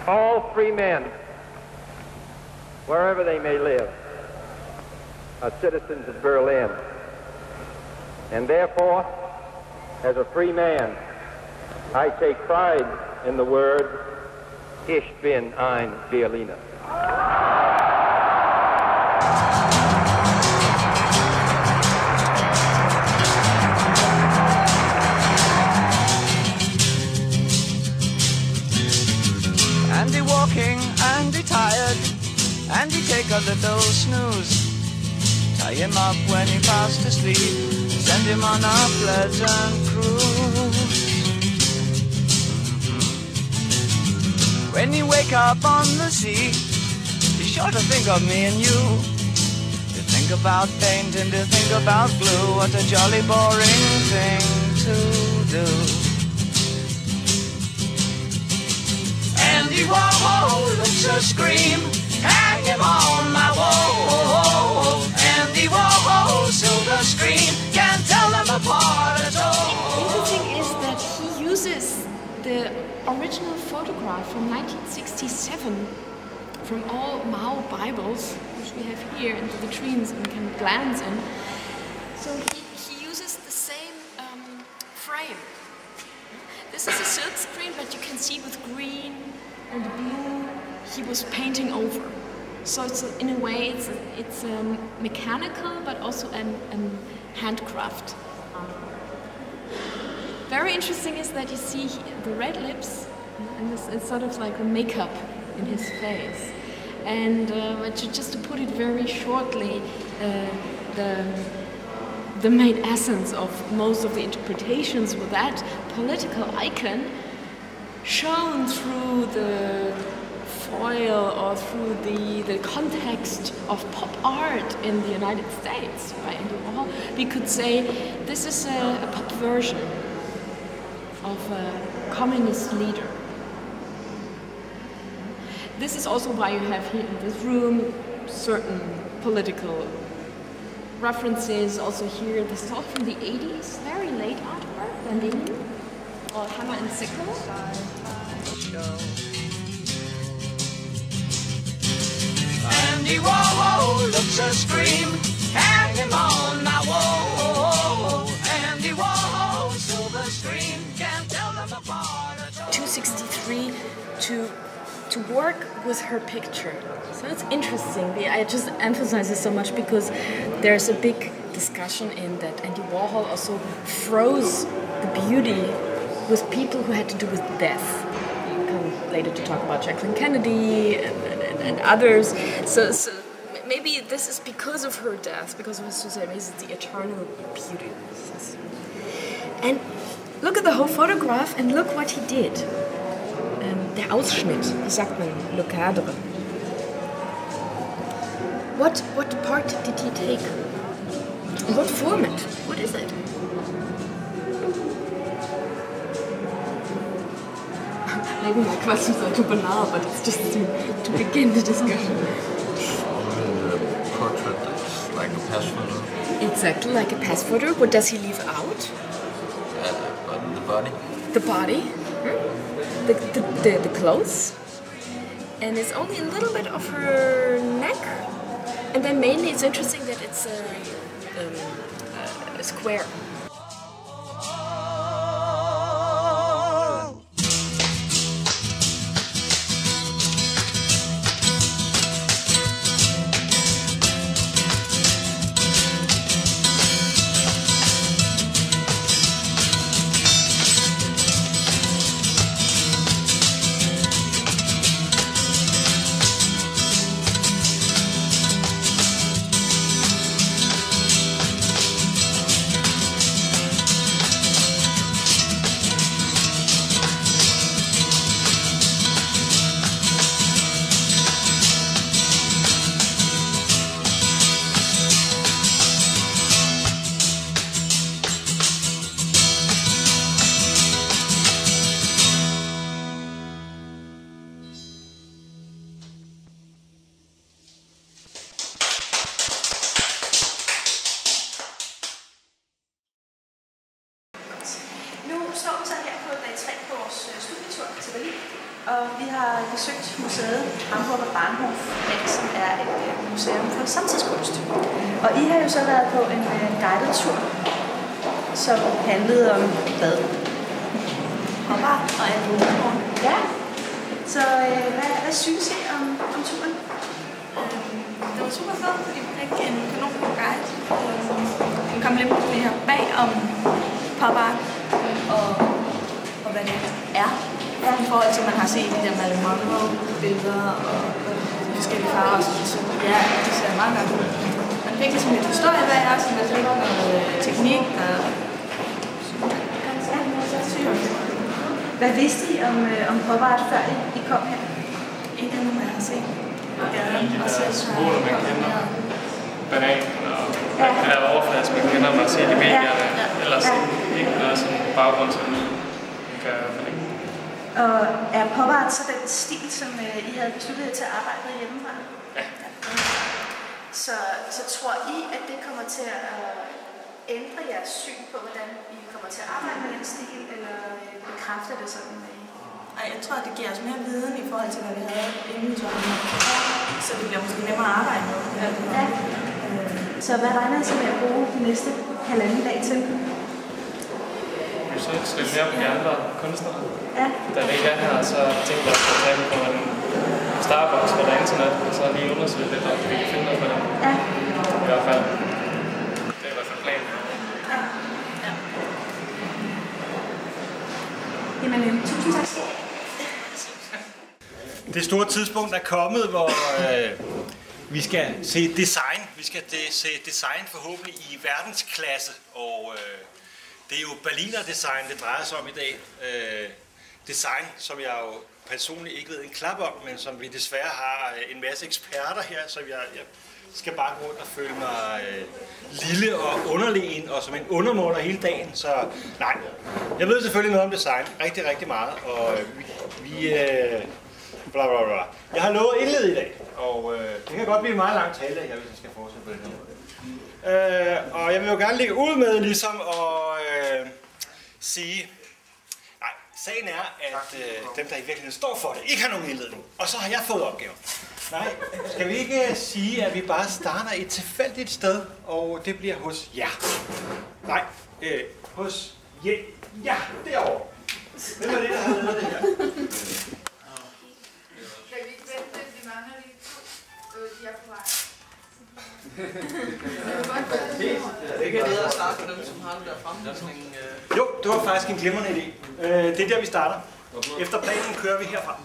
All free men, wherever they may live, are citizens of Berlin. And therefore, as a free man, I take pride in the word, Ich bin ein Berliner. Andy walking, Andy tired, Andy take a little snooze. Tie him up when he fast asleep, send him on a pleasant cruise. When you wake up on the sea, be sure to think of me and you. To think about paint and to think about glue, what a jolly boring thing to do. Andy Warhol looks a scream, hang him on my wall. Andy Warhol, silver screen, can't tell them apart at all. The interesting is that he uses the original photograph from 1967 from all Mao Bibles, which we have here in the vitrines and can glance in. So he uses the same frame. This is a silk screen, but you can see with green and blue he was painting over. So it's in a way it's mechanical, but also a handcraft. Very interesting is that you see the red lips, and this is sort of like a makeup in his face. And just to put it very shortly, the main essence of most of the interpretations with that political icon shown through the foil or through the context of pop art in the United States by Andy Warhol, we could say this is a pop version of a communist leader. This is also why you have here in this room certain political references. Also here, this is all from the 80s, very late artwork, Lenin or Hammer and Sickle. Andy Warhol looks a scream, hang him on my wall. Andy Warhol, silver screen, can't tell them apart at all. 263 to work with her picture. So it's interesting. I just emphasize this so much because there's a big discussion in that Andy Warhol also froze the beauty with people who had to do with death. We come later to talk about Jacqueline Kennedy and others. So maybe this is because of her death, because of his suicide, maybe it's the eternal beauty. And look at the whole photograph and look what he did. Der Ausschnitt, wie sagt man, le cadre. What part did he take? What format? What is it? Maybe my questions are too banal, but it's just to begin the discussion. The portrait is like a pass photo. Exactly, like a pass photo. What does he leave out? The body. The body. The clothes. And it's only a little bit of her neck. And then mainly it's interesting that it's a square. Og vi har besøgt museet Hamburger Bahnhof, som er et museum for samtidskunst. Og I har jo så været på en guided tur, som handlede om hvad? Pop art og Andrew. Ja. Så hvad synes I om turen? Det var super fedt, fordi vi fik en kanon guide. Vi kom lidt mere bag om pop art og hvad det er. I forhold til, at man har set de der Marilyn Monroe-billeder og forskellige farver. Så ja, det ser meget godt ud. Man fik ligesom lidt historie bag os, og man fik noget teknik. Hvad vidste I om pop art, før I kom her? Ikke endnu, hvad jeg har set. Og så symboler, man kender. Banan og det der overfladisk, man kender, man ser i medierne. Ellers ikke noget sådan baggrund til noget. Og er pop art så den stil, som I havde besluttet til at arbejde med hjemmefra? Ja. Så tror I, at det kommer til at ændre jeres syn på, hvordan I kommer til at arbejde med den stil, eller bekræfter det sådan? Ej, jeg tror, at det giver os mere viden i forhold til, hvad vi havde inden i så det bliver måske nemmere at arbejde med. Ja. Så hvad regner I så med at bruge de næste halvanden dag til? Vi så lidt mere på de andre kunstnere. Ja. Da vi ikke er her, så tænkte jeg at tage på en Starbucks eller internet, og så lige undersøge lidt, om vi kan finde noget på det. Ja. I hvert fald. Det er i hvert fald planen. Ja. Jamen, tusind tak. Det store tidspunkt er kommet, hvor vi skal se design. Vi skal se design forhåbentlig i verdensklasse, og det er jo Berliner design, det drejer sig om i dag. Design, som jeg jo personligt ikke ved en klap om, men som vi desværre har en masse eksperter her, så jeg skal bare gå rundt og føle mig lille og underlegen og som en undermåler hele dagen. Så nej, jeg ved selvfølgelig noget om design, rigtig, rigtig meget, og vi bla bla bla. Jeg har lovet indled i dag, og det kan godt blive en meget lang tale her, hvis jeg skal fortsætte på den her måde. Og jeg vil jo gerne lægge ud med ligesom at sige, nej, sagen er, at dem, der i virkeligheden står for det, ikke har nogen indledning, og så har jeg fået opgaven. Nej, skal vi ikke sige, at vi bare starter et tilfældigt sted, og det bliver hos jer? Nej, hos ja, derovre. Hvem er det, der har lavet det her? Kan vi ikke vente, vi mangler lige to, de er på vej. Det ikke bedre at starte på dem, som har det der fremlæsning. Jo, det var faktisk en glimrende idé. Det er der, vi starter. Efter planen kører vi herfra.